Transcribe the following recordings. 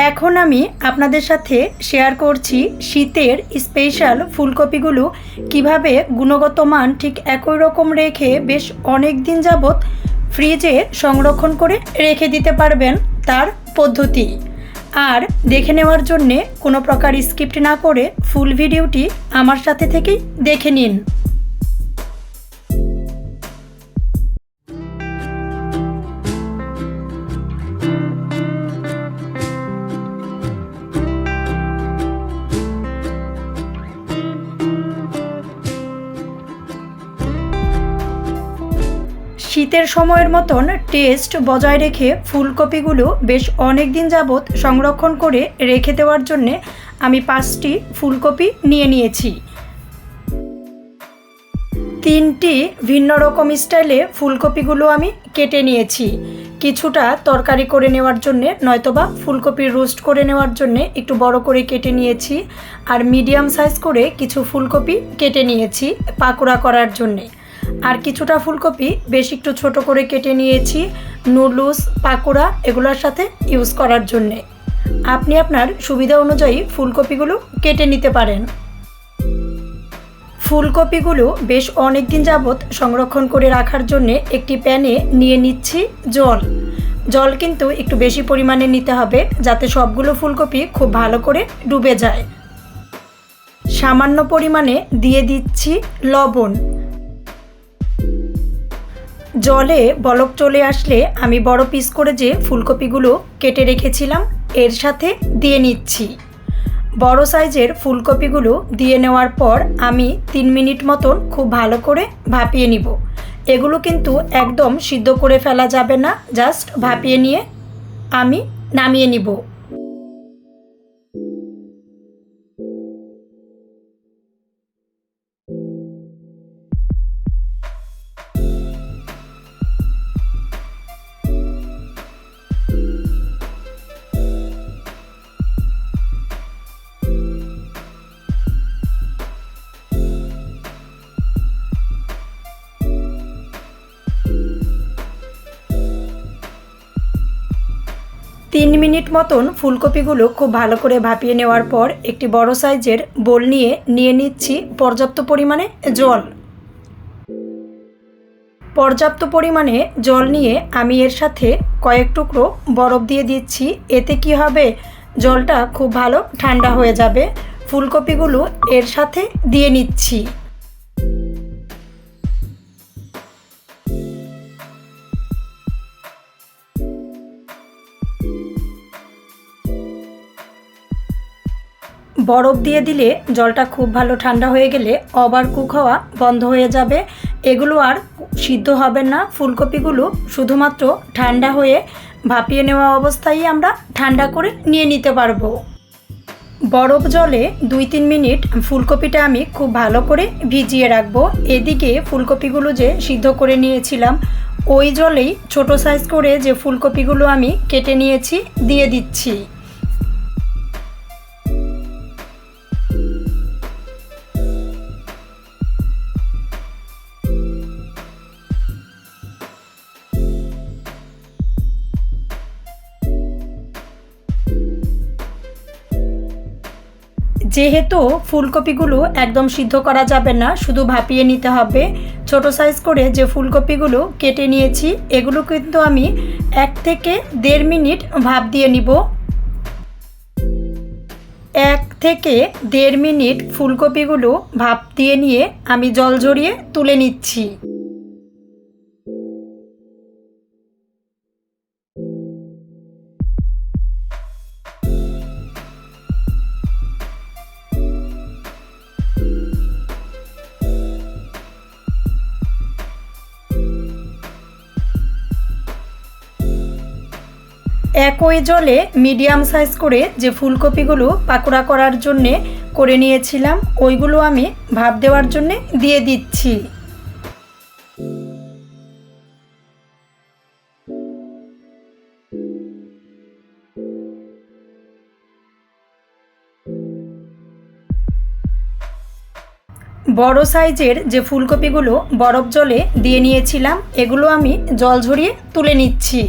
এখন আমি আপনাদের সাথে শেয়ার করছি শীতের স্পেশাল ফুলকপিগুলো কিভাবে গুণগত মান ঠিক একই রকম রেখে বেশ অনেক দিন যাবত ফ্রিজে সংরক্ষণ করে রেখে দিতে পারবেন তার পদ্ধতি। আর দেখে নেওয়ার জন্যে কোনো প্রকার স্কিপ্ট না করে ফুল ভিডিওটি আমার সাথে থেকেই দেখে নিন। শীতের সময়ের মতন টেস্ট বজায় রেখে ফুলকপিগুলো বেশ অনেক দিন যাবত সংরক্ষণ করে রেখে দেওয়ার জন্যে আমি 5টি ফুলকপি নিয়ে নিয়েছি। 3টি ভিন্ন রকম স্টাইলে ফুলকপিগুলো আমি কেটে নিয়েছি, কিছুটা তরকারি করে নেওয়ার জন্যে নয়তোবা ফুলকপি রোস্ট করে নেওয়ার জন্যে একটু বড় করে কেটে নিয়েছি। আর মিডিয়াম সাইজ করে কিছু ফুলকপি কেটে নিয়েছি পাকোড়া করার জন্যে। আর কিছুটা ফুলকপি বেশ একটু ছোট করে কেটে নিয়েছি নুডলস, পাকোড়া এগুলোর সাথে ইউজ করার জন্যে। আপনি আপনার সুবিধা অনুযায়ী ফুলকপিগুলো কেটে নিতে পারেন। ফুলকপিগুলো বেশ অনেক দিন যাবত সংরক্ষণ করে রাখার জন্যে একটি প্যানে নিয়ে নিচ্ছি জল কিন্তু একটু বেশি পরিমাণে নিতে হবে যাতে সবগুলো ফুলকপি খুব ভালো করে ডুবে যায়। সামান্য পরিমাণে দিয়ে দিচ্ছি লবণ। জলে বলক চলে আসলে আমি বড় পিস করে যে ফুলকপিগুলো কেটে রেখেছিলাম এর সাথে দিয়ে নিচ্ছি। বড় সাইজের ফুলকপিগুলো দিয়ে নেওয়ার পর আমি 3 মিনিট মতন খুব ভালো করে ভাপিয়ে নিব। এগুলো কিন্তু একদম সিদ্ধ করে ফেলা যাবে না, জাস্ট ভাপিয়ে নিয়ে আমি নামিয়ে নিব। 3 মিনিট মতন ফুলকপিগুলো খুব ভালো করে ভাপিয়ে নেওয়ার পর একটি বড় সাইজের বোল নিয়ে নিচ্ছি পর্যাপ্ত পরিমাণে জল। পর্যাপ্ত পরিমাণে জল নিয়ে আমি এর সাথে কয়েক টুকরো বরফ দিয়ে দিচ্ছি। এতে কি হবে, জলটা খুব ভালো ঠান্ডা হয়ে যাবে। ফুলকপিগুলো এর সাথে দিয়ে নিচ্ছি। বরফ দিয়ে দিলে জলটা খুব ভালো ঠান্ডা হয়ে গেলে ওভার কুক হওয়া বন্ধ হয়ে যাবে। এগুলো আর সিদ্ধ হবে না, ফুলকপিগুলো শুধুমাত্র ঠান্ডা হয়ে ভাপিয়ে নেওয়া অবস্থায় আমরা ঠান্ডা করে নিয়ে নিতে পারবো। বরফ জলে 2-3 মিনিট ফুলকপিটা আমি খুব ভালো করে ভিজিয়ে রাখবো। এদিকে ফুলকপিগুলো যে সিদ্ধ করে নিয়েছিলাম ওই জলেই ছোট সাইজ করে যে ফুলকপিগুলো আমি কেটে নিয়েছি দিয়ে দিচ্ছি। যেহেতু ফুলকপিগুলো একদম সিদ্ধ করা যাবে না, শুধু ভাপিয়ে নিতে হবে, ছোট সাইজ করে যে ফুলকপিগুলো কেটে নিয়েছি এগুলো কিন্তু আমি 1 থেকে 1.5 মিনিট ভাপ দিয়ে নিব। 1 থেকে 1.5 মিনিট ফুলকপিগুলো ভাপ দিয়ে নিয়ে আমি জল ঝরিয়ে তুলে নিচ্ছি। একই জলে মিডিয়াম সাইজ করে যে ফুলকপিগুলো পাকোড়া করার জন্যে করে নিয়েছিলাম ওইগুলো আমি ভাপ দেওয়ার জন্যে দিয়ে দিচ্ছি। বড় সাইজের যে ফুলকপিগুলো বরফ জলে দিয়ে নিয়েছিলাম এগুলো আমি জল ঝরিয়ে তুলে নিচ্ছি।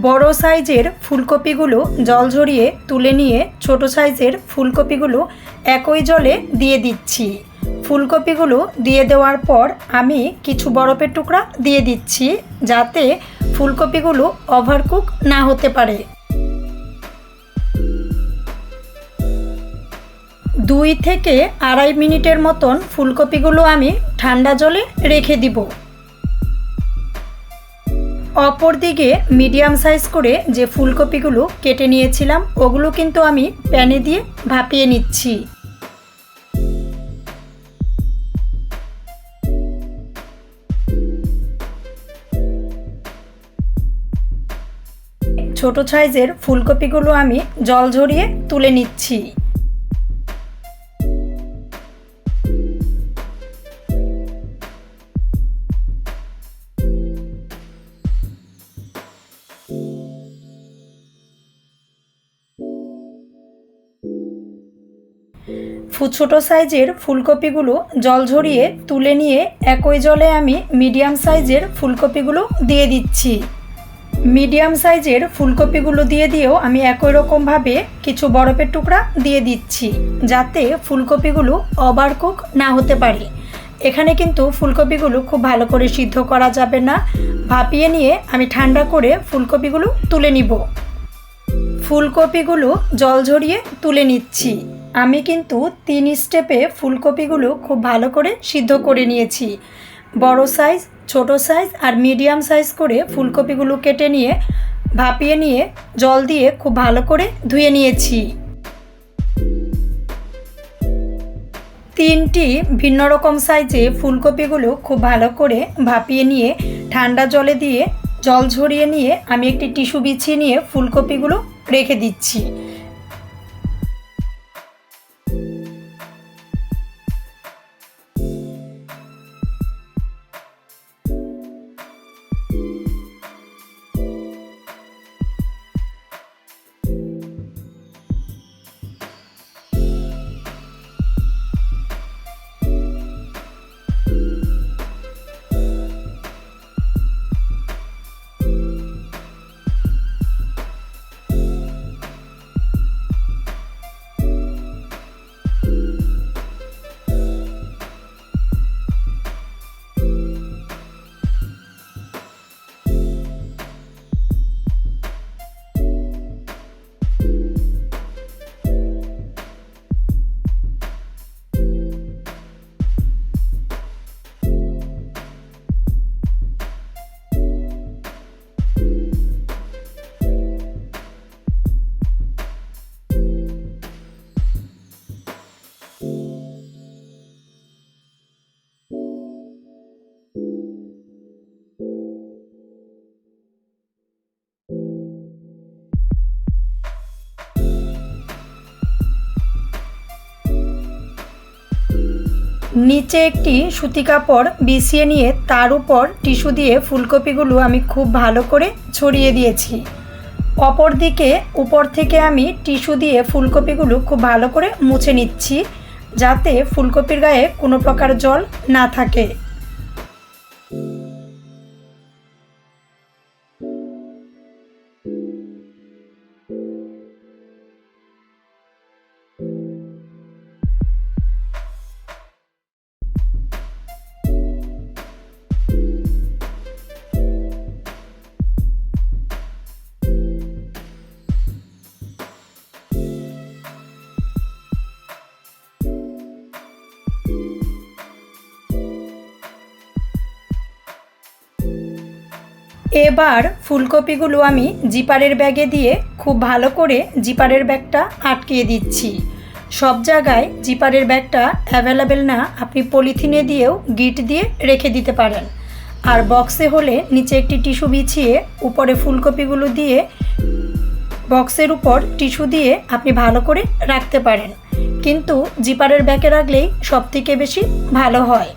বড় সাইজের ফুলকপিগুলো জল ঝরিয়ে তুলে নিয়ে ছোট সাইজের ফুলকপিগুলো একই জলে দিয়ে দিচ্ছি। ফুলকপিগুলো দিয়ে দেওয়ার পর আমি কিছু বরফের টুকরা দিয়ে দিচ্ছি, যাতে ফুলকপিগুলো ওভারকুক না হতে পারে। 2 থেকে 2.5 মিনিটের মতন ফুলকপিগুলো আমি ঠান্ডা জলে রেখে দিব। অপর দিকে মিডিয়াম সাইজ করে যে ফুলকপিগুলো কেটে নিয়েছিলাম ওগুলো কিন্তু আমি প্যানে দিয়ে ভাপিয়ে নিচ্ছি। ছোট সাইজের ফুলকপিগুলো আমি জল ঝরিয়ে তুলে নিচ্ছি। ছোট সাইজের ফুলকপিগুলো জল ঝরিয়ে তুলে নিয়ে একই জলে আমি মিডিয়াম সাইজের ফুলকপিগুলো দিয়ে দিচ্ছি। মিডিয়াম সাইজের ফুলকপিগুলো দিয়ে দিয়েও আমি একই রকমভাবে কিছু বরফের টুকরা দিয়ে দিচ্ছি, যাতে ফুলকপিগুলো ওভারকুক না হতে পারে। এখানে কিন্তু ফুলকপিগুলো খুব ভালো করে সিদ্ধ করা যাবে না। ভাপিয়ে নিয়ে আমি ঠান্ডা করে ফুলকপিগুলো তুলে নিব। ফুলকপিগুলো জল ঝরিয়ে তুলে নিচ্ছি। আমি কিন্তু 3 স্টেপে ফুলকপিগুলো খুব ভালো করে সিদ্ধ করে নিয়েছি। বড় সাইজ, ছোট সাইজ আর মিডিয়াম সাইজ করে ফুলকপিগুলো কেটে নিয়ে ভাপিয়ে নিয়ে জল দিয়ে খুব ভালো করে ধুয়ে নিয়েছি। 3টি ভিন্ন রকম সাইজে ফুলকপিগুলো খুব ভালো করে ভাপিয়ে নিয়ে ঠান্ডা জলে দিয়ে জল ঝরিয়ে নিয়ে আমি একটি টিস্যু বিছিয়ে নিয়ে ফুলকপিগুলো রেখে দিচ্ছি। নিচে একটি সুতি কাপড় বিছিয়ে নিয়ে তার উপর টিস্যু দিয়ে ফুলকপিগুলো আমি খুব ভালো করে ছড়িয়ে দিয়েছি। অপর দিকে উপর থেকে আমি টিস্যু দিয়ে ফুলকপিগুলো খুব ভালো করে মুছে নিচ্ছি, যাতে ফুলকপির গায়ে কোনো প্রকার জল না থাকে। এবার ফুলকপিগুলো আমি জিপারের ব্যাগে দিয়ে খুব ভালো করে জিপারের ব্যাগটা আটকিয়ে দিচ্ছি। সব জায়গায় জিপারের ব্যাগটা অ্যাভেলেবেল না, আপনি পলিথিনে দিয়েও গিট দিয়ে রেখে দিতে পারেন। আর বক্সে হলে নিচে একটি টিস্যু বিছিয়ে উপরে ফুলকপিগুলো দিয়ে বক্সের উপর টিস্যু দিয়ে আপনি ভালো করে রাখতে পারেন, কিন্তু জিপারের ব্যাগে রাখলেই সবথেকে বেশি ভালো হয়।